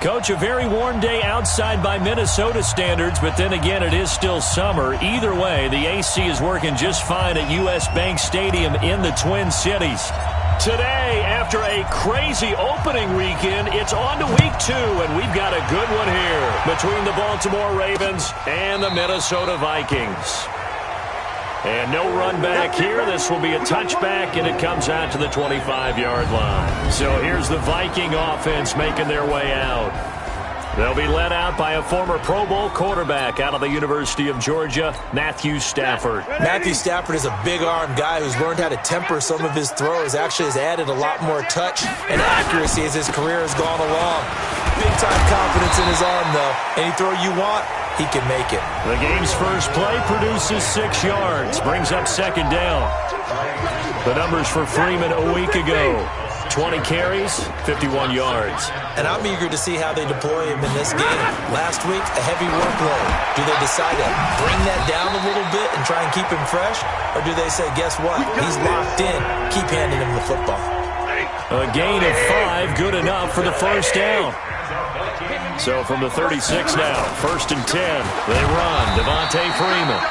Coach, a very warm day outside by Minnesota standards, but then again, it is still summer. Either way, the AC is working just fine at U.S. Bank Stadium in the Twin Cities. Today, after a crazy opening weekend, it's on to week 2, and we've got a good one here between the Baltimore Ravens and the Minnesota Vikings. And no run back here. This will be a touchback, and it comes out to the 25-yard line. So here's the Viking offense making their way out. They'll be led out by a former Pro Bowl quarterback out of the University of Georgia, Matthew Stafford. Matthew Stafford is a big-armed guy who's learned how to temper some of his throws. Actually has added a lot more touch and accuracy as his career has gone along. Big-time confidence in his arm, though. Any throw you want, he can make it. The game's first play produces 6 yards, brings up second down. The numbers for Freeman a week ago: 20 carries, 51 yards. And I'm eager to see how they deploy him in this game. Last week, a heavy workload. Do they decide to bring that down a little bit and try and keep him fresh? Or do they say, guess what? He's locked in. Keep handing him the football. A gain of 5, good enough for the first down. So from the 36 now, 1st and 10. They run, Devontae Freeman.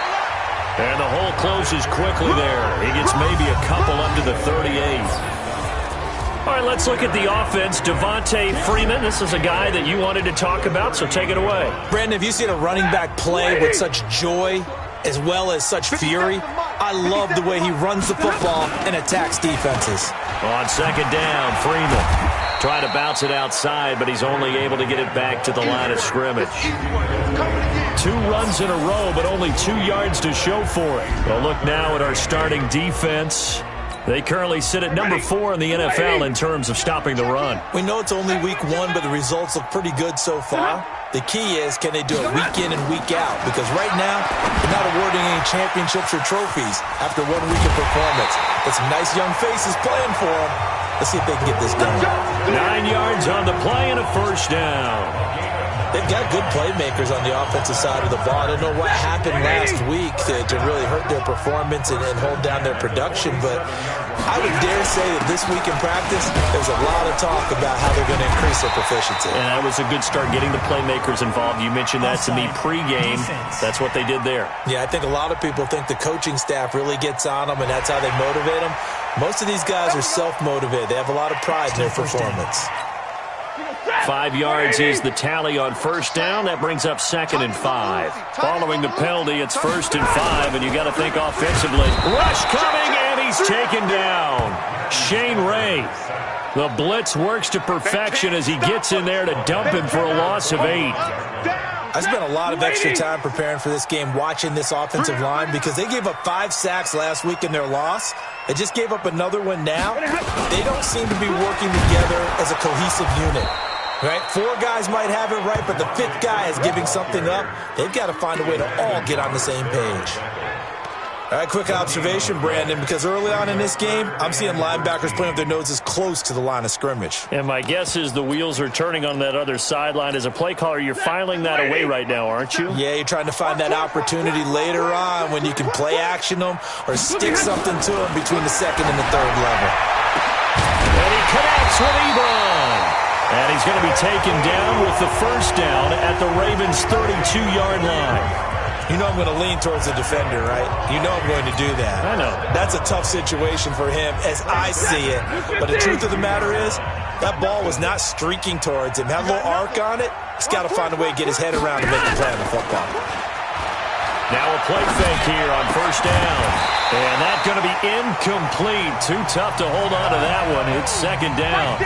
And the hole closes quickly there. He gets maybe a couple up to the 38. All right, let's look at the offense. Devontae Freeman, this is a guy that you wanted to talk about, so take it away. Brandon, have you seen a running back play with such joy as well as such fury? I love the way he runs the football and attacks defenses. On second down, Freeman trying to bounce it outside, but he's only able to get it back to the line of scrimmage. 2 runs in a row, but only 2 yards to show for it. Well, look now at our starting defense. They currently sit at number 4 in the NFL in terms of stopping the run. We know it's only week 1, but the results look pretty good so far. The key is, can they do it week in and week out? Because right now, they're not awarding any championships or trophies after 1 week of performance. But some nice young faces playing for them. Let's see if they can get this going. 9 yards on the play and a first down. They've got good playmakers on the offensive side of the ball. I don't know what happened last week to really hurt their performance and hold down their production, but I would dare say that this week in practice, there's a lot of talk about how they're going to increase their proficiency. And that was a good start, getting the playmakers involved. You mentioned that to me pregame. That's what they did there. Yeah, I think a lot of people think the coaching staff really gets on them, and that's how they motivate them. Most of these guys are self-motivated. They have a lot of pride in their performance. 5 yards is the tally on first down. That brings up 2nd and 5. Following the penalty, it's 1st and 5, and you got to think offensively. Rush coming, and he's taken down. Shane Ray. The blitz works to perfection as he gets in there to dump him for a loss of 8. I spent a lot of extra time preparing for this game, watching this offensive line, because they gave up 5 sacks last week in their loss. They just gave up another one now. They don't seem to be working together as a cohesive unit. Right? 4 guys might have it right, but the 5th guy is giving something up. They've got to find a way to all get on the same page. All right, quick observation, Brandon, because early on in this game, I'm seeing linebackers playing with their noses close to the line of scrimmage. And my guess is the wheels are turning on that other sideline. As a play caller, you're filing that away right now, aren't you? Yeah, you're trying to find that opportunity later on when you can play action them or stick something to them between the 2nd and the 3rd level. And he connects with Ebron. And he's going to be taken down with the first down at the Ravens' 32-yard line. You know I'm going to lean towards the defender, right? You know I'm going to do that. I know. That's a tough situation for him as I see it. But the truth of the matter is, that ball was not streaking towards him. Had a little arc on it. He's got to find a way to get his head around and make the play on the football. Now a play fake here on first down. And that's going to be incomplete. Too tough to hold on to that one. It's 2nd down.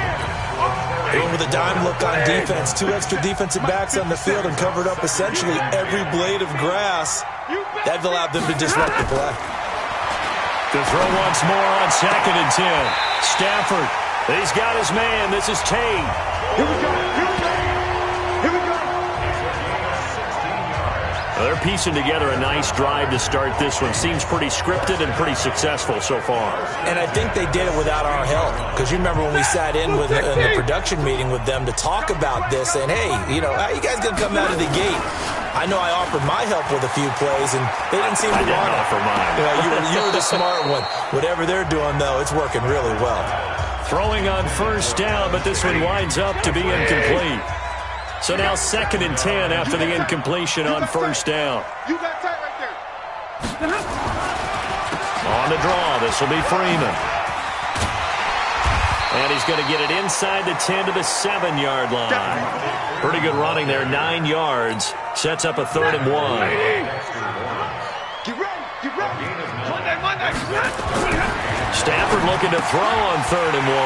Going with a dime look on defense. 2 extra defensive backs on the field and covered up essentially every blade of grass. That allowed them to disrupt the play. To throw once more on 2nd and 10. Stafford, he's got his man. This is Tate. Here we go. Here we go. Here we go. They're piecing together a nice drive to start this one. Seems pretty scripted and pretty successful so far. And I think they did it without our help. Because you remember when we sat in with in the production meeting with them to talk about this, and hey, you know, how you guys going to come out of the gate? I know I offered my help with a few plays, and they didn't seem to want it. I didn't offer mine. You know, you were the smart one. Whatever they're doing, though, it's working really well. Throwing on first down, but this one winds up to be incomplete. So now 2nd and 10 after the incompletion on first down. You got tight right there. On the draw, this will be Freeman. And he's going to get it inside the 10 to the 7-yard line. Pretty good running there, 9 yards. Sets up a 3rd and 1. Get ready. Get ready. Monday. Stafford looking to throw on 3rd and 1.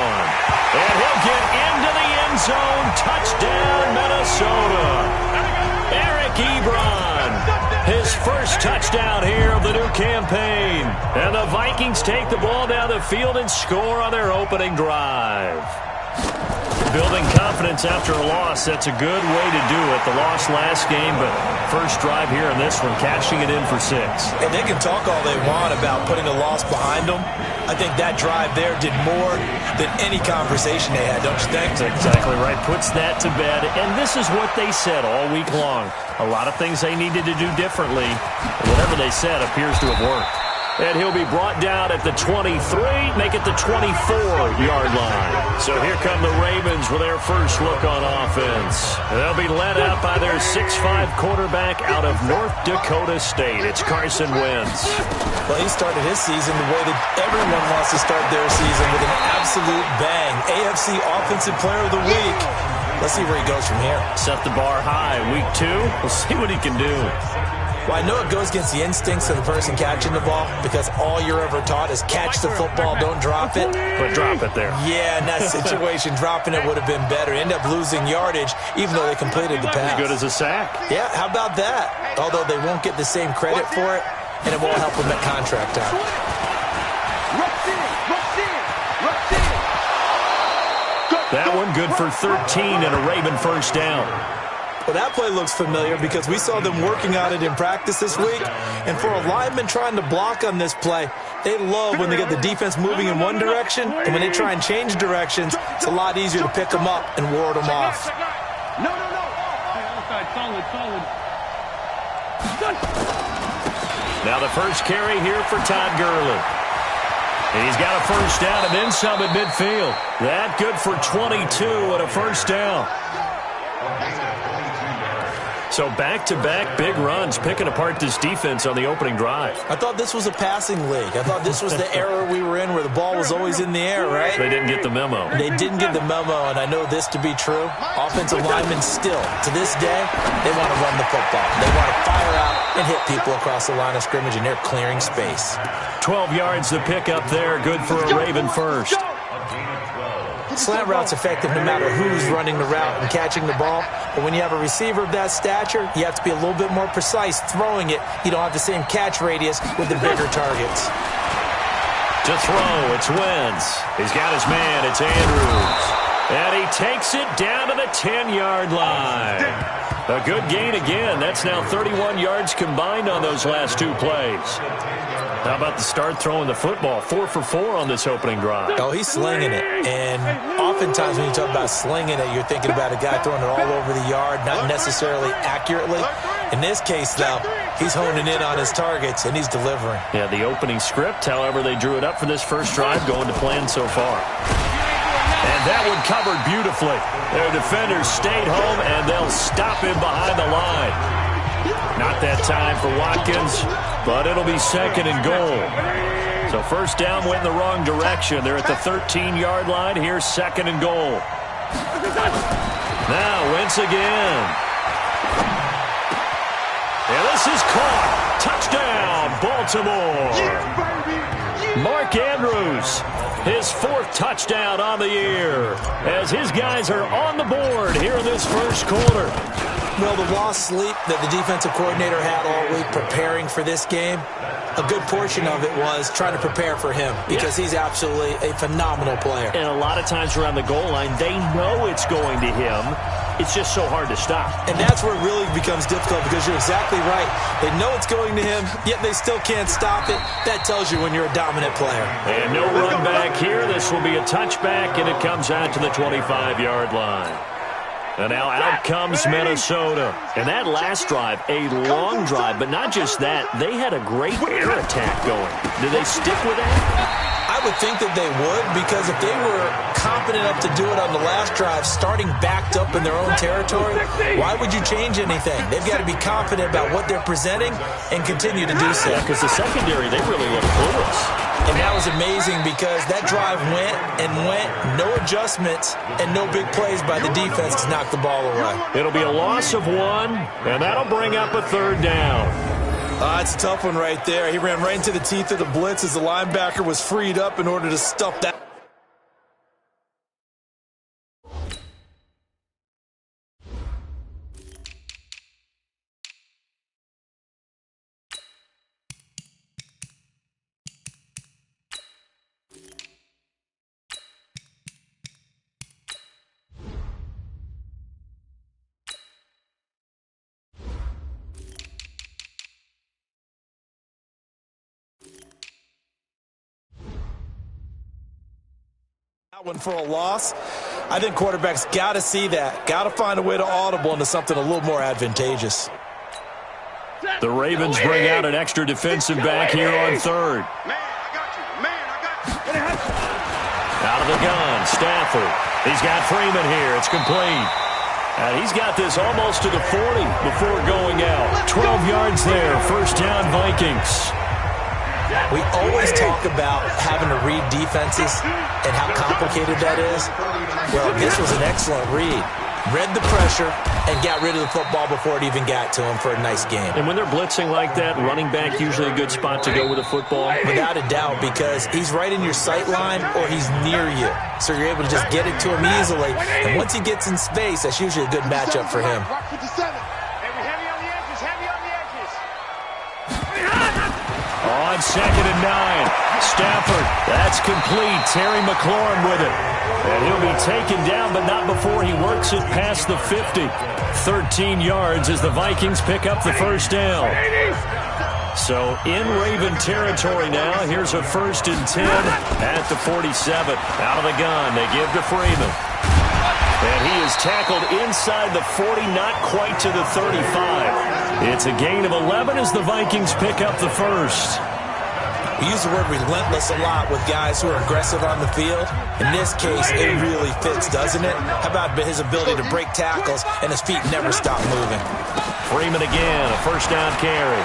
And he'll get into the end zone. Touchdown, Minnesota. Eric Ebron, his first touchdown here of the new campaign. And the Vikings take the ball down the field and score on their opening drive. Building confidence after a loss, that's a good way to do it. The loss last game, but first drive here in this one, cashing it in for 6. And they can talk all they want about putting a loss behind them. I think that drive there did more than any conversation they had, don't you think? That's exactly right. Puts that to bed. And this is what they said all week long. A lot of things they needed to do differently. And whatever they said appears to have worked. And he'll be brought down at the 23, make it the 24-yard line. So here come the Ravens with their first look on offense. They'll be led out by their 6'5 quarterback out of North Dakota State. It's Carson Wentz. Well, he started his season the way that everyone wants to start their season, with an absolute bang. AFC Offensive Player of the Week. Let's see where he goes from here. Set the bar high. Week 2, we'll see what he can do. Well, I know it goes against the instincts of the person catching the ball, because all you're ever taught is catch the football, don't drop it. But drop it there. Yeah, in that situation, dropping it would have been better. End up losing yardage, even though they completed the pass. As good as a sack. Yeah, how about that? Although they won't get the same credit for it, and it won't help them at contract time. That one good for 13 and a Raven first down. Well, that play looks familiar because we saw them working on it in practice this week. And for a lineman trying to block on this play, they love when they get the defense moving in one direction. And when they try and change directions, it's a lot easier to pick them up and ward them off. No. Solid. Now the first carry here for Todd Gurley. And he's got a first down and then some at midfield. That good for 22 and a first down. So back-to-back big runs, picking apart this defense on the opening drive. I thought this was a passing league. I thought this was the era we were in where the ball was always in the air, right? They didn't get the memo. They didn't get the memo, and I know this to be true. Offensive linemen still, to this day, they want to run the football. They want to fire out and hit people across the line of scrimmage, and they're clearing space. 12 yards to pick up there, good for a Raven first. Slant route's effective no matter who's running the route and catching the ball. But when you have a receiver of that stature, you have to be a little bit more precise throwing it. You don't have the same catch radius with the bigger targets. To throw, it's Wentz. He's got his man, it's Andrews. And he takes it down to the 10-yard line. A good gain again. That's now 31 yards combined on those last 2 plays. How about the start throwing the football? 4 for 4 on this opening drive. Oh, he's slinging it. And oftentimes when you talk about slinging it, you're thinking about a guy throwing it all over the yard, not necessarily accurately. In this case, though, he's honing in on his targets, and he's delivering. Yeah, the opening script, however, they drew it up for this first drive, going to plan so far. And that one covered beautifully. Their defenders stayed home, and they'll stop him behind the line. Not that time for Watkins, but it'll be 2nd and goal. So first down went in the wrong direction. They're at the 13-yard line. Here's 2nd and goal. Now Wentz again. And this is caught. Touchdown, Baltimore. Mark Andrews, his 4th touchdown on the year, as his guys are on the board here in this first quarter. Well, the lost sleep that the defensive coordinator had all week preparing for this game, a good portion of it was trying to prepare for him because he's absolutely a phenomenal player. And a lot of times around the goal line, they know it's going to him. It's just so hard to stop. And that's where it really becomes difficult because you're exactly right. They know it's going to him, yet they still can't stop it. That tells you when you're a dominant player. And no run back here. This will be a touchback, and it comes out to the 25-yard line. And now out comes Minnesota. And that last drive, a long drive, but not just that. They had a great air attack going. Do they stick with that? I I would think that they would, because if they were confident enough to do it on the last drive, starting backed up in their own territory, why would you change anything? They've got to be confident about what they're presenting and continue to do so. Yeah, because the secondary, they really look clueless. And that was amazing because that drive went and went, no adjustments and no big plays by the defense to knock the ball away. It'll be a loss of 1, and that'll bring up a 3rd down. It's a tough one right there. He ran right into the teeth of the blitz as the linebacker was freed up in order to stuff that. One for a loss. I think quarterbacks got to see that. Got to find a way to audible into something a little more advantageous. The Ravens bring out an extra defensive back here on 3rd. Man, I got you. Man, I got you. Out of the gun, Stafford. He's got Freeman here. It's complete. And he's got this almost to the 40 before going out. 12 yards there. First down, Vikings. We always talk about having to read defenses and how complicated that is. Well, this was an excellent read. Read the pressure and got rid of the football before it even got to him for a nice game. And when they're blitzing like that, running back usually a good spot to go with a football. Without a doubt, because he's right in your sight line or he's near you. So you're able to just get it to him easily. And once he gets in space, that's usually a good matchup for him. On 2nd and 9, Stafford, that's complete. Terry McLaurin with it. And he'll be taken down, but not before he works it past the 50. 13 yards as the Vikings pick up the first down. So in Raven territory now, here's a 1st and 10 at the 47. Out of the gun, they give to Freeman. And he is tackled inside the 40, not quite to the 35. It's a gain of 11 as the Vikings pick up the first. We use the word relentless a lot with guys who are aggressive on the field. In this case, it really fits, doesn't it? How about his ability to break tackles and his feet never stop moving? Freeman again, a first down carry.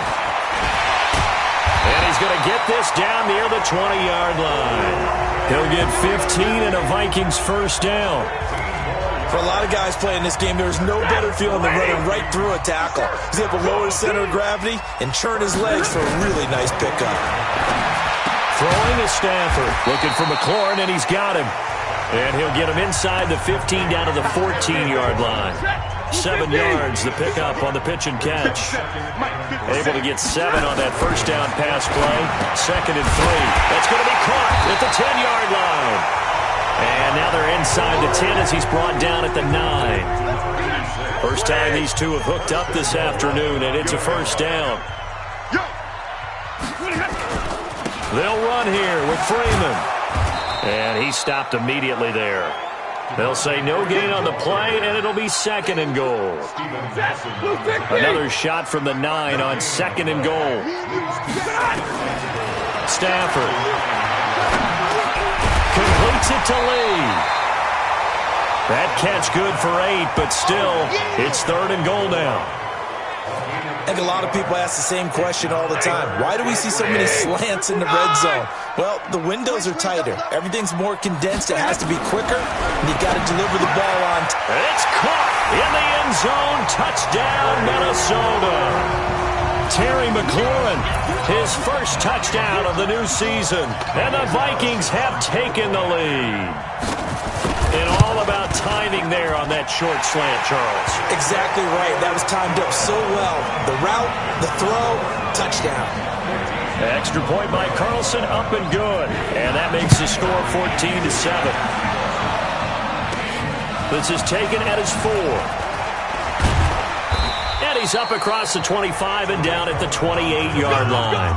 And he's going to get this down near the 20-yard line. He'll get 15 and a Vikings first down. For a lot of guys playing this game, there's no better feeling than running right through a tackle. He's able to lower his center of gravity and churn his legs for a really nice pickup. Throwing is Stafford. Looking for McLaurin, and he's got him. And he'll get him inside the 15 down to the 14-yard line. 7 yards, the pickup on the pitch and catch. Able to get 7 on that first down pass play. 2nd and 3. That's going to be caught at the 10-yard line. And now they're inside the 10 as he's brought down at the 9. First time these two have hooked up this afternoon, and it's a first down. They'll run here with Freeman. And he stopped immediately there. They'll say no gain on the play, and it'll be 2nd and goal. Another shot from the 9 on 2nd and goal. Stafford completes it to Lee. That catch good for 8, but still, it's 3rd and goal now. I think a lot of people ask the same question all the time. Why do we see so many slants in the red zone? Well, the windows are tighter. Everything's more condensed. It has to be quicker, and you've got to deliver the ball on time. It's caught in the end zone. Touchdown, Minnesota. Terry McLaurin, his first touchdown of the new season. And the Vikings have taken the lead. And all about timing there on that short slant, Charles. Exactly right. That was timed up so well. The route, the throw, touchdown. Extra point by Carlson, up and good. And that makes the score 14-7. This is taken at his 4. And he's up across the 25 and down at the 28-yard line.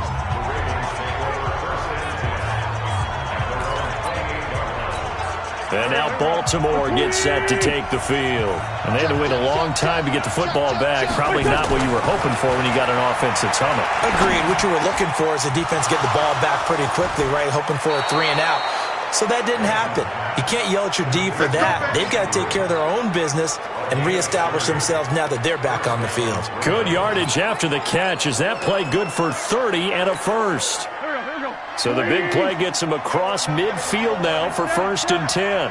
And now Baltimore gets set to take the field. And they had to wait a long time to get the football back. Probably not what you were hoping for when you got an offense that's humming. Agreed. What you were looking for is the defense get the ball back pretty quickly, right? Hoping for a 3-and-out. So that didn't happen. You can't yell at your D for that. They've got to take care of their own business and reestablish themselves now that they're back on the field. Good yardage after the catch. Is that play good for 30 and a first? So the big play gets him across midfield now for 1st and 10.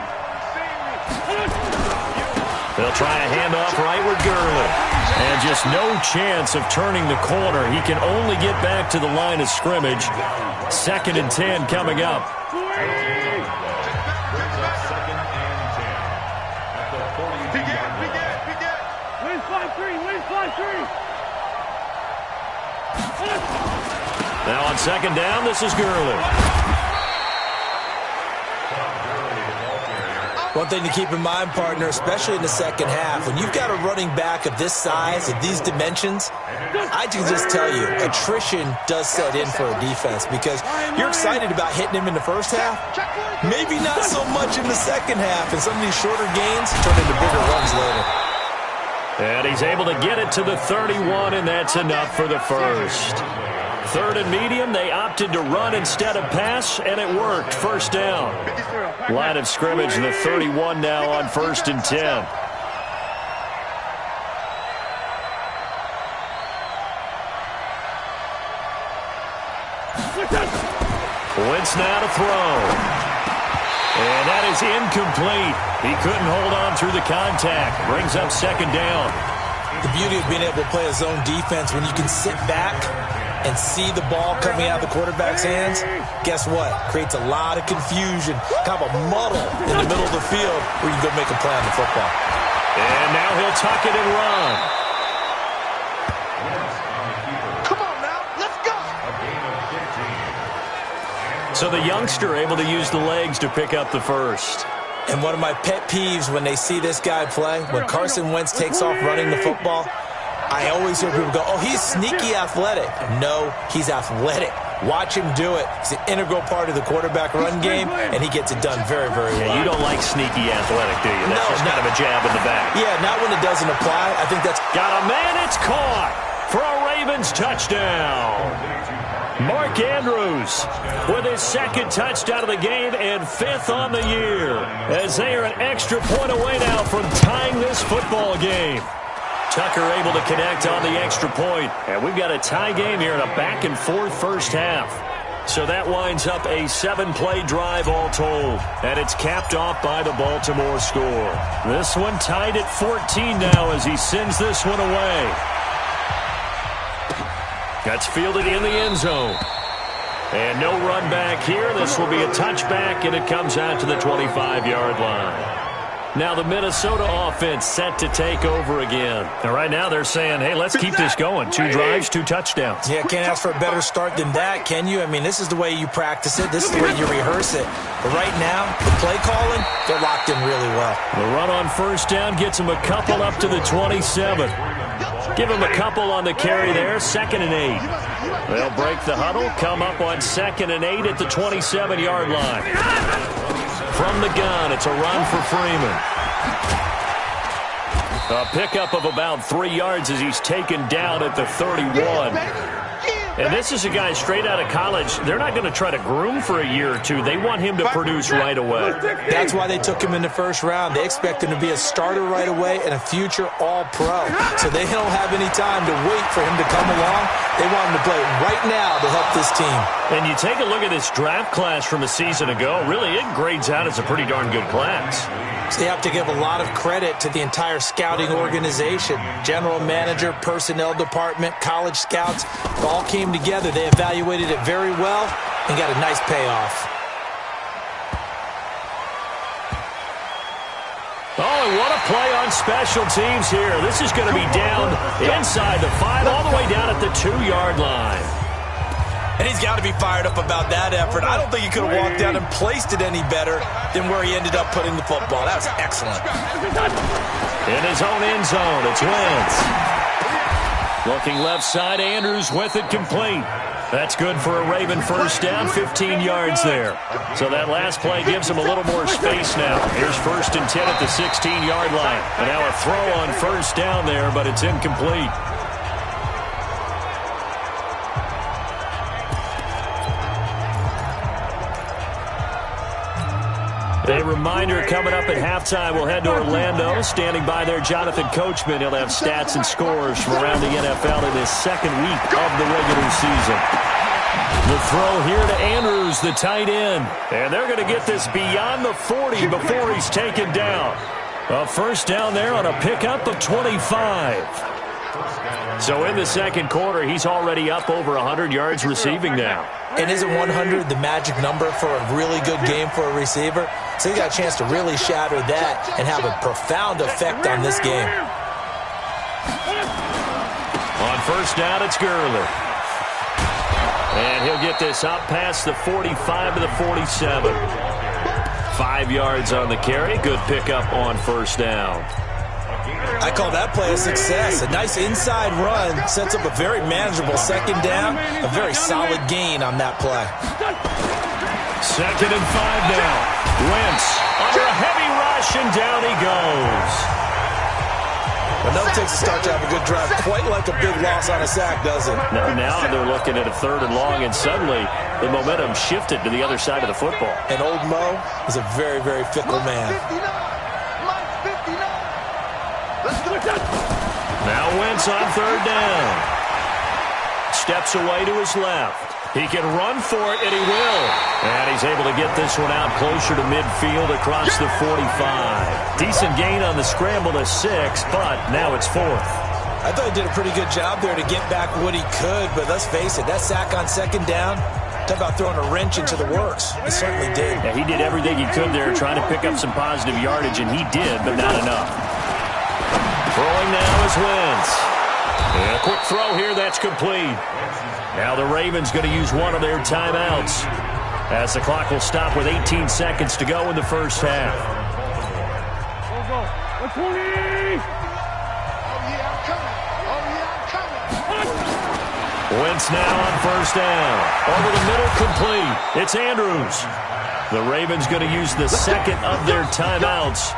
They'll try a handoff rightward Gurley. And just no chance of turning the corner. He can only get back to the line of scrimmage. 2nd and 10 coming up. Now on 2nd down, this is Gurley. One thing to keep in mind, partner, especially in the second half, when you've got a running back of this size, of these dimensions, I can just tell you, attrition does set in for a defense because you're excited about hitting him in the first half, maybe not so much in the second half, and some of these shorter gains turn into bigger runs later. And he's able to get it to the 31, and that's enough for the first. 3rd and medium, they opted to run instead of pass, and it worked. 1st down. Line of scrimmage, the 31 now on 1st and 10. Wentz now to throw. And that is incomplete. He couldn't hold on through the contact. Brings up 2nd down. The beauty of being able to play a zone defense when you can sit back and see the ball coming out of the quarterback's hands, guess what? Creates a lot of confusion, kind of a muddle in the middle of the field where you can go make a play on the football. And now he'll tuck it and run. Come on now, let's go. So the youngster able to use the legs to pick up the first. And one of my pet peeves when they see this guy play, when Carson Wentz takes off running the football, I always hear people go, oh, he's sneaky athletic. No, he's athletic. Watch him do it. It's an integral part of the quarterback run game, and he gets it done very, very well. Yeah, you don't like sneaky athletic, do you? That's just kind of a jab in the back. Yeah, not when it doesn't apply. I think that's... Got a man, it's caught for a Ravens touchdown. Mark Andrews with his 2nd touchdown of the game and 5th on the year, as they are an extra point away now from tying this football game. Tucker able to connect on the extra point. And we've got a tie game here in a back-and-forth first half. So that winds up a 7-play drive all told. And it's capped off by the Baltimore score. This one tied at 14 now as he sends this one away. That's fielded in the end zone. And no run back here. This will be a touchback, and it comes out to the 25-yard line. Now the Minnesota offense set to take over again. And right now they're saying, hey, let's keep this going. 2 drives, 2 touchdowns. Yeah, can't ask for a better start than that, can you? I mean, this is the way you practice it. This is the way you rehearse it. But right now, the play calling, they're locked in really well. The run on 1st down gets them a couple up to the 27. Give them a couple on the carry there, 2nd and 8. They'll break the huddle, come up on 2nd and 8 at the 27-yard line. From the gun, it's a run for Freeman. A pickup of about 3 yards as he's taken down at the 31. And this is a guy straight out of college. They're not going to try to groom for a year or two. They want him to produce right away. That's why they took him in the 1st round. They expect him to be a starter right away and a future all-pro. So they don't have any time to wait for him to come along. They want him to play right now to help this team. And you take a look at this draft class from a season ago. Really, it grades out as a pretty darn good class. So they have to give a lot of credit to the entire scouting organization. General manager, personnel department, college scouts, all came together. They evaluated it very well and got a nice payoff. Oh, and what a play on special teams here. This is going to be down inside the 5, all the way down at the 2-yard line. And he's got to be fired up about that effort. I don't think he could have walked down and placed it any better than where he ended up putting the football. That was excellent. In his own end zone, it's Wentz. Looking left side, Andrews with it complete. That's good for a Raven first down, 15 yards there. So that last play gives them a little more space now. Here's 1st and 10 at the 16-yard line. And now a throw on first down there, but it's incomplete. A reminder coming up at halftime, we'll head to Orlando. Standing by there, Jonathan Coachman. He'll have stats and scores from around the NFL in his second week of the regular season. The throw here to Andrews, the tight end. And they're going to get this beyond the 40 before he's taken down. A first down there on a pickup of 25. So in the second quarter, he's already up over 100 yards receiving now. And isn't 100 the magic number for a really good game for a receiver? So he got a chance to really shatter that and have a profound effect on this game. On first down, it's Gurley. And he'll get this up past the 45 to the 47. 5 yards on the carry. Good pickup on first down. I call that play a success. A nice inside run sets up a very manageable second down. A very solid gain on that play. 2nd and 5 now. Wentz under a heavy rush, and down he goes. But no takes a start to have a good drive. Quite like a big loss on a sack, does it? Now they're looking at a 3rd and long, and suddenly the momentum shifted to the other side of the football. And old Mo is a very, very fickle man. Now Wentz on 3rd down. Steps away to his left. He can run for it, and he will. And he's able to get this one out closer to midfield across the 45. Decent gain on the scramble to 6, but now it's 4th. I thought he did a pretty good job there to get back what he could, but let's face it, that sack on 2nd down, talk about throwing a wrench into the works. He certainly did. Yeah, he did everything he could there, trying to pick up some positive yardage, and he did, but not enough. Throwing now is Wentz. And a quick throw here, that's complete. Now the Ravens going to use one of their timeouts, as the clock will stop with 18 seconds to go in the first half. Wentz now on first down. Over the middle, complete. It's Andrews. The Ravens going to use the 2nd of their timeouts,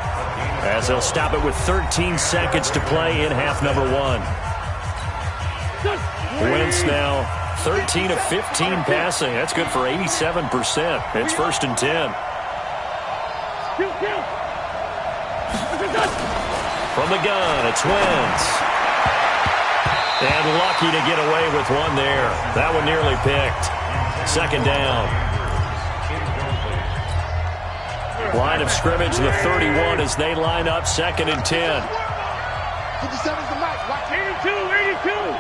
as they'll stop it with 13 seconds to play in half number 1. Wentz now 13 of 15 passing. That's good for 87%. It's 1st and 10. From the gun, it's Wentz. And lucky to get away with one there. That one nearly picked. 2nd down. Line of scrimmage, the 31 as they line up, 2nd and 10. 57's the mic. 82.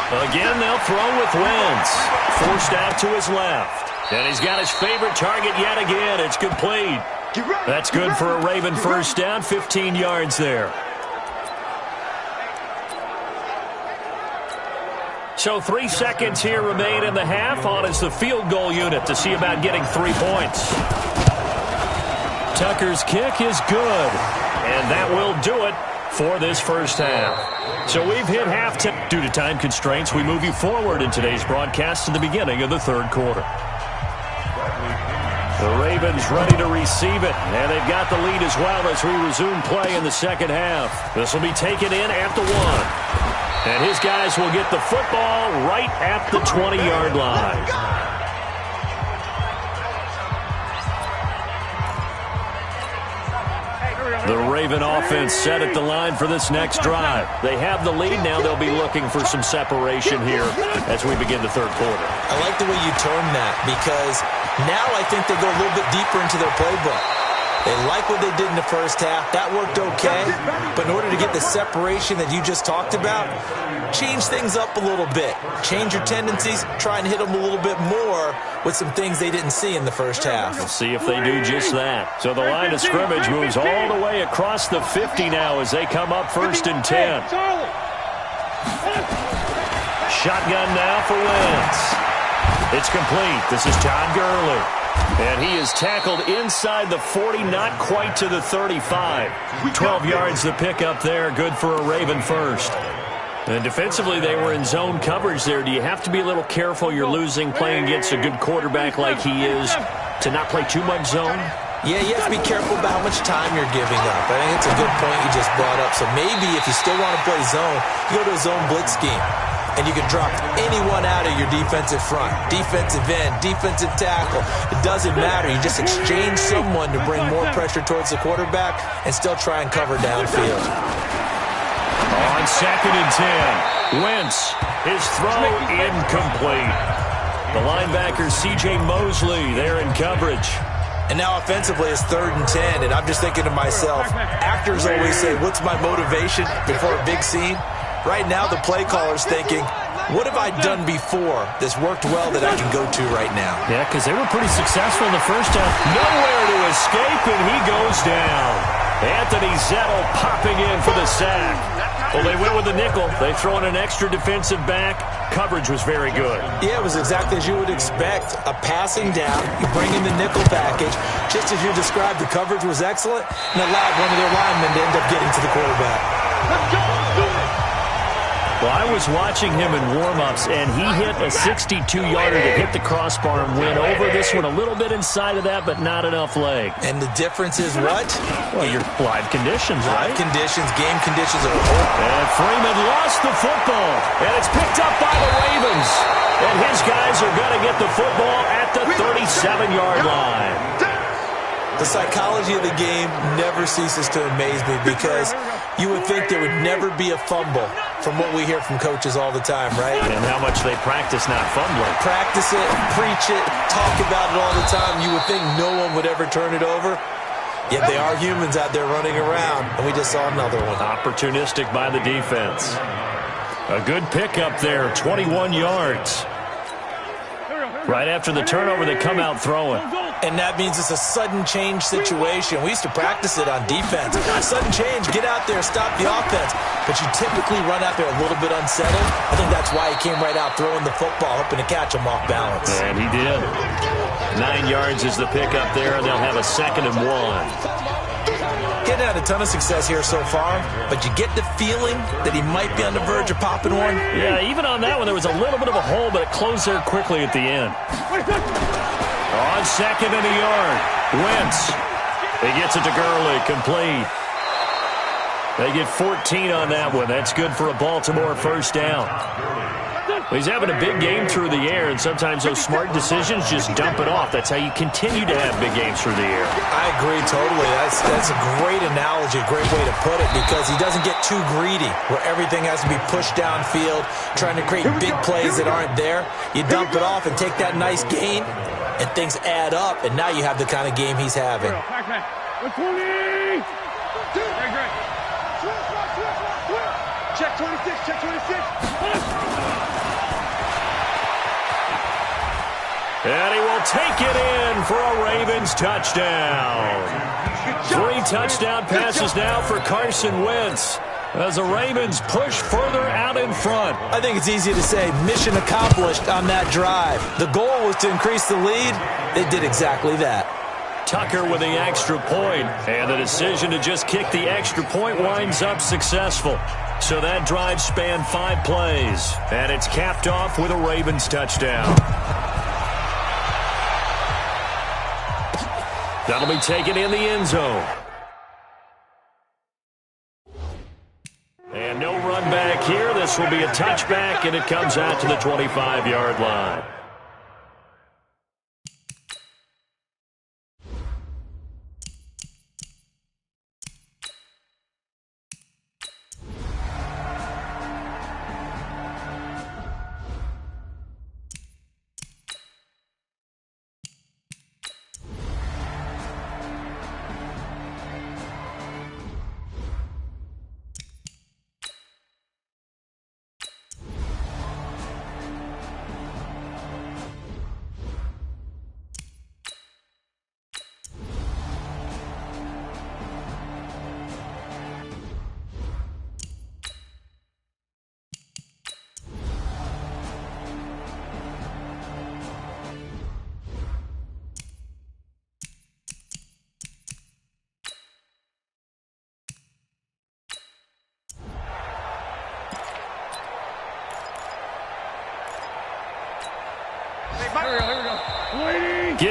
Again, they'll throw with Wentz. Forced out to his left. And he's got his favorite target yet again. It's complete. That's good for a Raven first down, 15 yards there. So 3 seconds here remain in the half. On is the field goal unit to see about getting 3 points. Tucker's kick is good. And that will do it for this first half. So we've hit halftime. Due to time constraints, we move you forward in today's broadcast to the beginning of the 3rd quarter. The Ravens ready to receive it, and they've got the lead as well as we resume play in the second half. This will be taken in at the 1. And his guys will get the football right at the 20-yard line. The Raven offense set at the line for this next drive. They have the lead. Now they'll be looking for some separation here as we begin the 3rd quarter. I like the way you term that, because now I think they go a little bit deeper into their playbook. They like what they did in the first half. That worked okay. But in order to get the separation that you just talked about, change things up a little bit. Change your tendencies. Try and hit them a little bit more with some things they didn't see in the first half. We'll see if they do just that. So the line of scrimmage moves all the way across the 50 now as they come up 1st and 10. Shotgun now for Wentz. It's complete. This is Todd Gurley. And he is tackled inside the 40, not quite to the 35. 12 yards the pickup there, good for a Raven first. And defensively, they were in zone coverage there. Do you have to be a little careful? You're losing, playing against a good quarterback like he is, to not play too much zone? Yeah, you have to be careful about how much time you're giving up. I think it's a good point you just brought up. So maybe if you still want to play zone, you go to a zone blitz scheme. And you can drop anyone out of your defensive front, defensive end, defensive tackle. It doesn't matter. You just exchange someone to bring more pressure towards the quarterback and still try and cover downfield. On 2nd and 10, Wentz, his throw incomplete. The linebacker C.J. Mosley there in coverage. And now offensively it's 3rd and 10, and I'm just thinking to myself, actors always say, what's my motivation before a big scene? Right now the play caller's thinking, what have I done before that's worked well that I can go to right now? Yeah, because they were pretty successful in the first half. Nowhere to escape, and he goes down. Anthony Zettel popping in for the sack. Well, they went with the nickel. They throw in an extra defensive back. Coverage was very good. Yeah, it was exactly as you would expect. A passing down, you bring in the nickel package. Just as you described, the coverage was excellent and allowed one of their linemen to end up getting to the quarterback. Let's go. Do it. Well, I was watching him in warm-ups, and he hit a 62-yarder that hit the crossbar and went over. This one a little bit inside of that, but not enough leg. And the difference is what? Well, your live conditions, right? Live conditions, game conditions are over. And Freeman lost the football, and it's picked up by the Ravens. And his guys are going to get the football at the 37-yard line. The psychology of the game never ceases to amaze me because you would think there would never be a fumble from what we hear from coaches all the time, right? And how much they practice not fumbling. Practice it, preach it, talk about it all the time. You would think no one would ever turn it over. Yet they are humans out there running around, and we just saw another one. Opportunistic by the defense. A good pickup there, 21 yards. Right after the turnover, they come out throwing. And that means it's a sudden change situation. We used to practice it on defense. Sudden change, get out there, stop the offense. But you typically run out there a little bit unsettled. I think that's why he came right out throwing the football, hoping to catch him off balance. And he did. 9 yards is the pickup there, and they'll have a 2nd and 1. Getting had a ton of success here so far, but you get the feeling that he might be on the verge of popping one. Yeah, even on that one, there was a little bit of a hole, but it closed there quickly at the end. On 2nd and a yard, Wentz. He gets it to Gurley, complete. They get 14 on that one. That's good for a Baltimore first down. He's having a big game through the air, and sometimes those smart decisions just dump it off. That's how you continue to have big games through the air. I agree totally. That's a great analogy, a great way to put it, because he doesn't get too greedy where everything has to be pushed downfield, trying to create big plays that aren't there. You dump it off and take that nice gain, and things add up, and now you have the kind of game he's having. Check 26, check 26. And he will take it in for a Ravens touchdown. 3 touchdown passes now for Carson Wentz as the Ravens push further out in front. I think it's easy to say mission accomplished on that drive. The goal was to increase the lead. They did exactly that. Tucker with the extra point, and the decision to just kick the extra point winds up successful. So that drive spanned 5 plays, and it's capped off with a Ravens touchdown. That'll be taken in the end zone. And no run back here. This will be a touchback, and it comes out to the 25-yard line.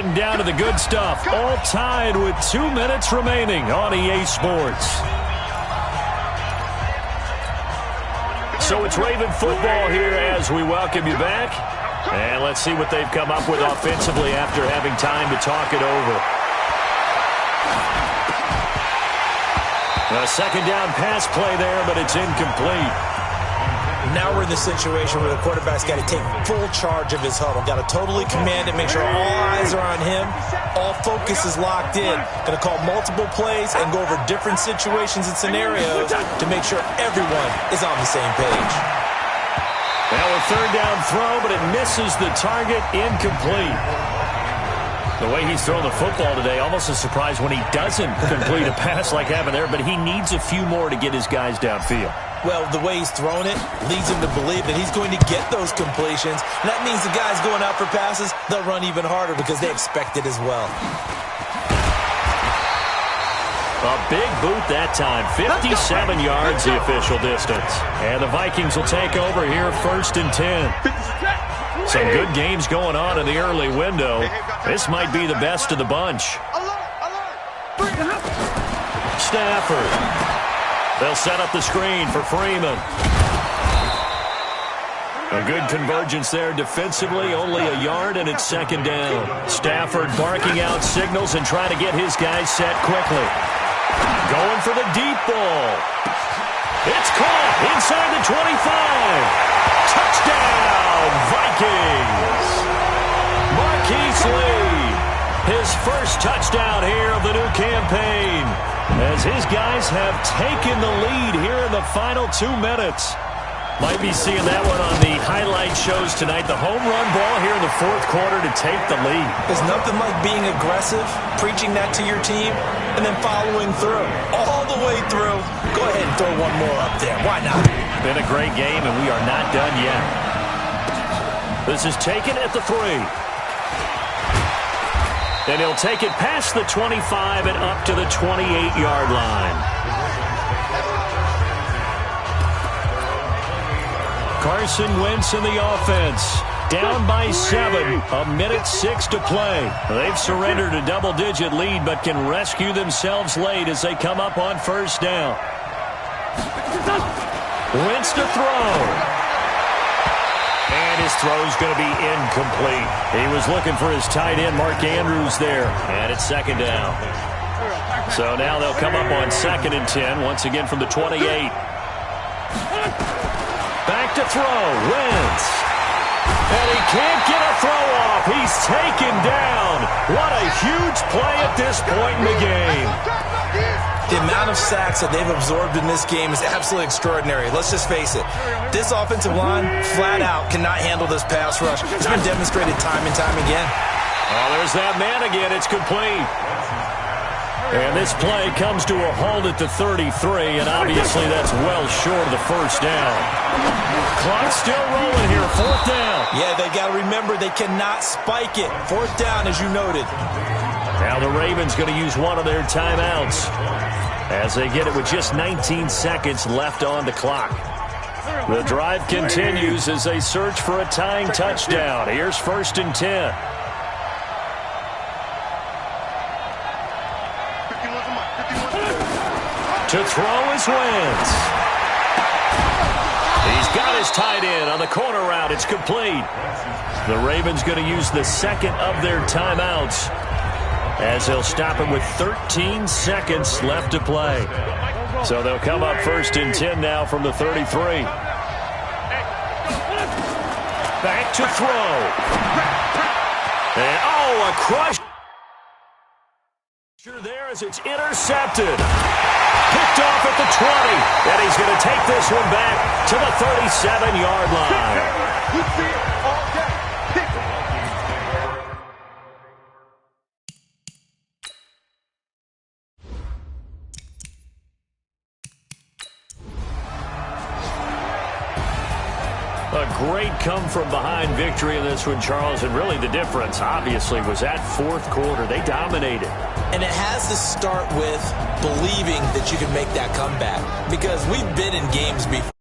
getting down to the good stuff. All tied with 2 minutes remaining on EA Sports. So it's Raven football here as we welcome you back. And let's see what they've come up with offensively after having time to talk it over. A second down pass play there, but it's incomplete. Now we're in the situation where the quarterback's got to take full charge of his huddle. Got to totally command it, make sure all eyes are on him. All focus is locked in. Going to call multiple plays and go over different situations and scenarios to make sure everyone is on the same page. Now a third down throw, but it misses the target, incomplete. The way he's thrown the football today, almost a surprise when he doesn't complete a pass like happened there, but he needs a few more to get his guys downfield. Well, the way he's thrown it leads him to believe that he's going to get those completions. And that means the guys going out for passes, they'll run even harder because they expect it as well. A big boot that time. 57 yards the official distance. And the Vikings will take over here, 1st and 10. Some good games going on in the early window. This might be the best of the bunch. Stafford. They'll set up the screen for Freeman. A good convergence there defensively, only a yard, and it's second down. Stafford barking out signals and trying to get his guys set quickly. Going for the deep ball. It's caught inside the 25. Touchdown, Vikings. Marquise Lee, his first touchdown here of the new campaign, as his guys have taken the lead here in the final 2 minutes. Might be seeing that one on the highlight shows tonight. The home run ball here in the 4th quarter to take the lead. There's nothing like being aggressive, preaching that to your team, and then following through. All the way through. Go ahead and throw one more up there. Why not? Been a great game, and we are not done yet. This is taken at the 3. And he'll take it past the 25 and up to the 28-yard line. Carson Wentz in the offense. Down by 7. 1:06 to play. They've surrendered a double-digit lead but can rescue themselves late as they come up on 1st down. Wentz to throw. And his throw's going to be incomplete. He was looking for his tight end, Mark Andrews, there. And it's second down. So now they'll come up on 2nd and 10, once again from the 28. Back to throw. Wentz. And he can't get a throw off. He's taken down. What a huge play at this point in the game. The amount of sacks that they've absorbed in this game is absolutely extraordinary. Let's just face it. This offensive line, flat out, cannot handle this pass rush. It's been demonstrated time and time again. Oh, there's that man again. It's complete. And this play comes to a halt at the 33, and obviously that's well short of the 1st down. Clock still rolling here, 4th down. Yeah, they got to remember they cannot spike it. 4th down, as you noted. Now the Ravens going to use one of their timeouts as they get it with just 19 seconds left on the clock. The drive continues as they search for a tying touchdown. Here's 1st and 10. To throw is Wentz. He's got his tight end on the corner route. It's complete. The Ravens going to use the second of their timeouts as they'll stop him with 13 seconds left to play. So they'll come up 1st and 10 now from the 33. Back to throw. And, a crush. There as it's intercepted. Picked off at the 20. And he's going to take this one back to the 37-yard line. A great come-from-behind victory in this one, Charles, and really the difference, obviously, was that 4th quarter. They dominated. And it has to start with believing that you can make that comeback, because we've been in games before.